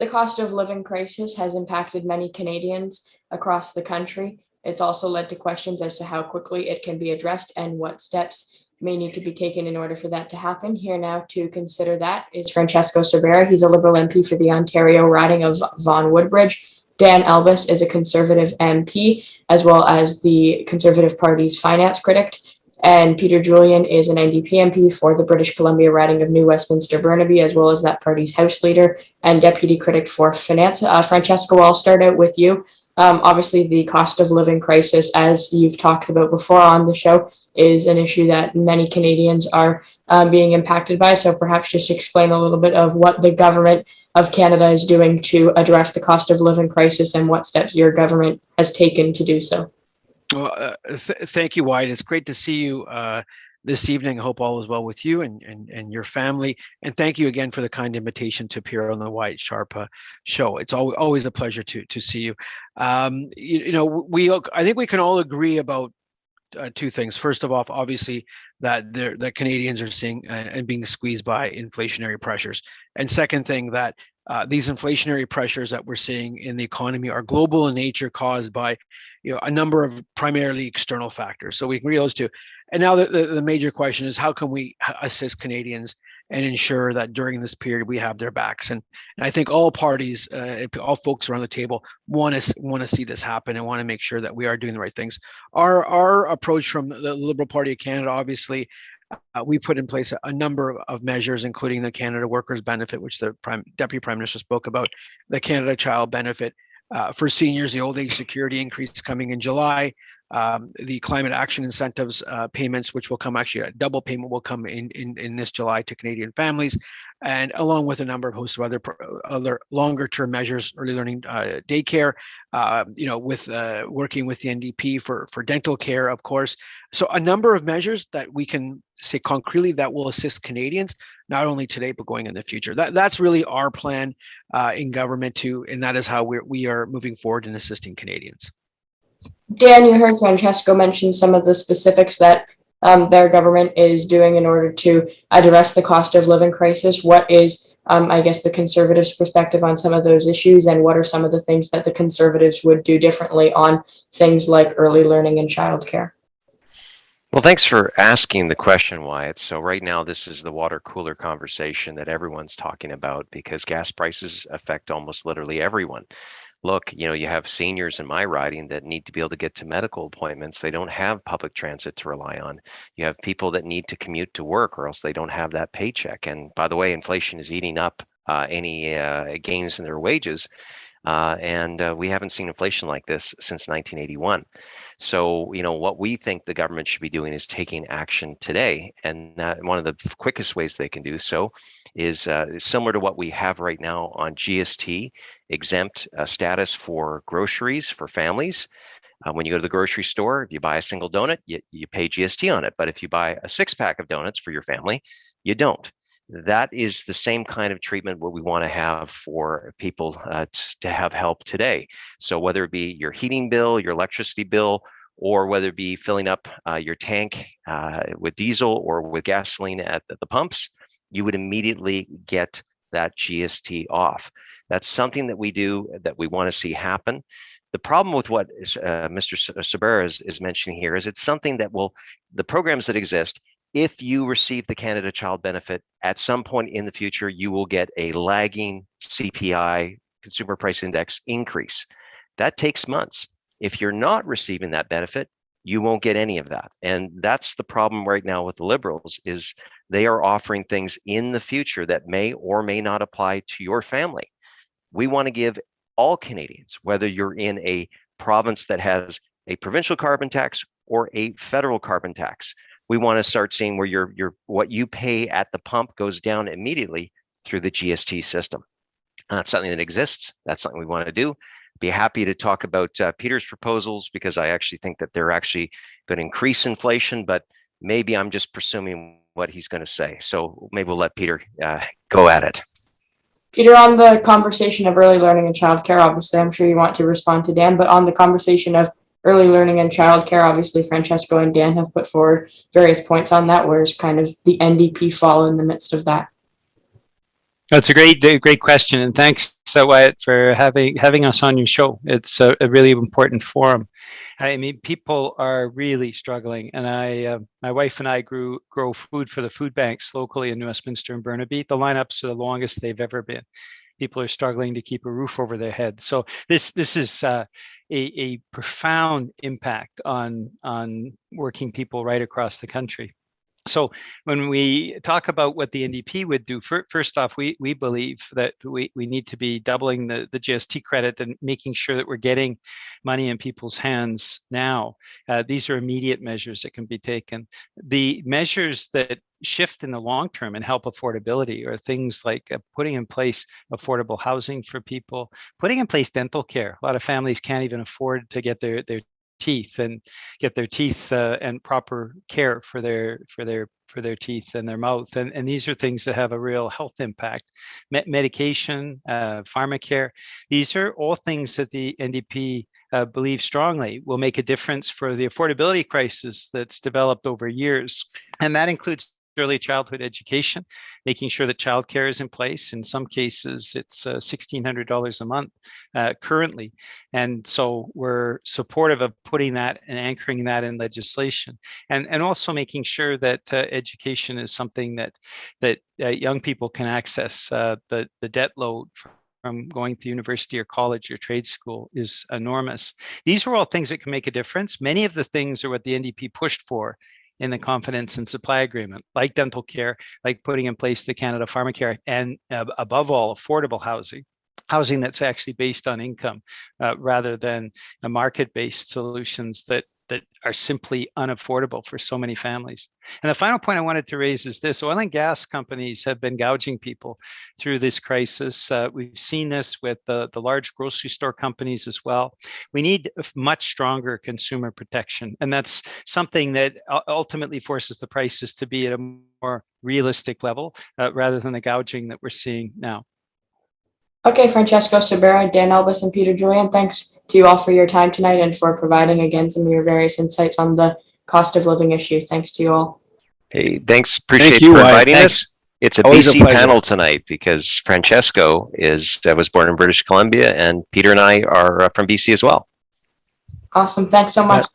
The cost of living crisis has impacted many Canadians across the country. It's also led to questions as to how quickly it can be addressed and what steps may need to be taken in order for that to happen. Here now to consider that is Francesco Sorbara. He's a Liberal MP for the Ontario riding of Vaughan Woodbridge. Dan Albas is a Conservative MP, as well as the Conservative Party's finance critic. And Peter Julian is an NDP MP for the British Columbia riding of New Westminster Burnaby, as well as that party's House Leader and Deputy Critic for Finance. Francesco, I'll start out with you. Obviously, the cost of living crisis, as you've talked about before on the show, is an issue that many Canadians are being impacted by. So perhaps just explain a little bit of what the government of Canada is doing to address the cost of living crisis and what steps your government has taken to do so. Well, thank you, Wyatt. It's great to see you this evening. I hope all is well with you and your family. And thank you again for the kind invitation to appear on the Wyatt Sharp show. It's always a pleasure to see you. I think we can all agree about two things. First of all, obviously, that Canadians are seeing and being squeezed by inflationary pressures. And second thing, that these inflationary pressures that we're seeing in the economy are global in nature, caused by a number of primarily external factors. So we can read those two. And now the major question is, how can we assist Canadians and ensure that during this period we have their backs? And I think all parties, all folks around the table want to see this happen and want to make sure that we are doing the right things. Our approach from the Liberal Party of Canada, obviously, we put in place a number of measures, including the Canada Workers Benefit, which the Deputy Prime Minister spoke about, the Canada Child Benefit for seniors, the old age security increase coming in July, the climate action incentives payments, which will come, actually a double payment will come in this July to Canadian families, and along with a number of hosts of other longer term measures, early learning daycare, with working with the NDP for dental care, of course. So a number of measures that we can say concretely that will assist Canadians, not only today, but going in the future. That's really our plan in government too, and that is how we are moving forward in assisting Canadians. Dan, you heard Francesco mention some of the specifics that their government is doing in order to address the cost of living crisis. What is, I guess, the Conservatives' perspective on some of those issues, and what are some of the things that the Conservatives would do differently on things like early learning and childcare? Well, thanks for asking the question, Wyatt. So right now, this is the water cooler conversation that everyone's talking about, because gas prices affect almost literally everyone. Look, you have seniors in my riding that need to be able to get to medical appointments. They don't have public transit to rely on. You have people that need to commute to work, or else they don't have that paycheck. And by the way, inflation is eating up any gains in their wages. And we haven't seen inflation like this since 1981. So, what we think the government should be doing is taking action today. And one of the quickest ways they can do so is similar to what we have right now on GST, exempt status for groceries for families. When you go to the grocery store, if you buy a single donut, you pay GST on it. But if you buy a 6-pack of donuts for your family, you don't. That is the same kind of treatment what we want to have for people to have help today. So whether it be your heating bill, your electricity bill, or whether it be filling up your tank with diesel or with gasoline at the pumps, you would immediately get that GST off. That's something that we do, that we want to see happen. The problem with what Mr. Sorbara is mentioning here is it's something that the programs that exist, if you receive the Canada Child Benefit, at some point in the future, you will get a lagging CPI, Consumer Price Index increase. That takes months. If you're not receiving that benefit, you won't get any of that. And that's the problem right now with the Liberals, is they are offering things in the future that may or may not apply to your family. We want to give all Canadians, whether you're in a province that has a provincial carbon tax or a federal carbon tax, we want to start seeing where your what you pay at the pump goes down immediately through the GST system. That's something that exists. That's something we want to do. Be happy to talk about Peter's proposals, because I actually think that they're actually going to increase inflation, but maybe I'm just presuming what he's going to say. So maybe we'll let Peter go at it. Peter, on the conversation of early learning and childcare, obviously, I'm sure you want to respond to Dan, but on the conversation of early learning and childcare, obviously, Francesco and Dan have put forward various points on that. Where's kind of the NDP fall in the midst of that? That's a great question, and thanks, Wyatt, for having us on your show. It's a really important forum. I mean, people are really struggling, and my wife and I grow food for the food banks locally in Westminster and Burnaby. The lineups are the longest they've ever been. People are struggling to keep a roof over their head. So this is a profound impact on working people right across the country. So when we talk about what the NDP would do, first off, we believe that we need to be doubling the GST credit and making sure that we're getting money in people's hands now. These are immediate measures that can be taken. The measures that shift in the long term and help affordability are things like putting in place affordable housing for people, putting in place dental care. A lot of families can't even afford to get their teeth and and proper care for their teeth and their mouth, and these are things that have a real health impact. Medication, pharmacare, these are all things that the NDP believe strongly will make a difference for the affordability crisis that's developed over years, and that includes early childhood education, making sure that childcare is in place. In some cases, it's $1,600 a month currently. And so we're supportive of putting that and anchoring that in legislation, and also making sure that education is something that young people can access. The debt load from going to university or college or trade school is enormous. These are all things that can make a difference. Many of the things are what the NDP pushed for in the confidence and supply agreement, like dental care, like putting in place the Canada Pharmacare, and above all, affordable housing that's actually based on income rather than market-based solutions that are simply unaffordable for so many families. And the final point I wanted to raise is this: oil and gas companies have been gouging people through this crisis. We've seen this with the large grocery store companies as well. We need much stronger consumer protection, and that's something that ultimately forces the prices to be at a more realistic level rather than the gouging that we're seeing now. Okay, Francesco Sorbara, Dan Albas, and Peter Julian, thanks to you all for your time tonight and for providing again some of your various insights on the cost of living issue. Thanks to you all. Hey, thanks. Appreciate Thank you, for Wyatt. inviting Thanks. us. It's a Always a BC pleasure. panel tonight because Francesco was born in British Columbia, and Peter and I are from BC as well. Awesome. Thanks so much.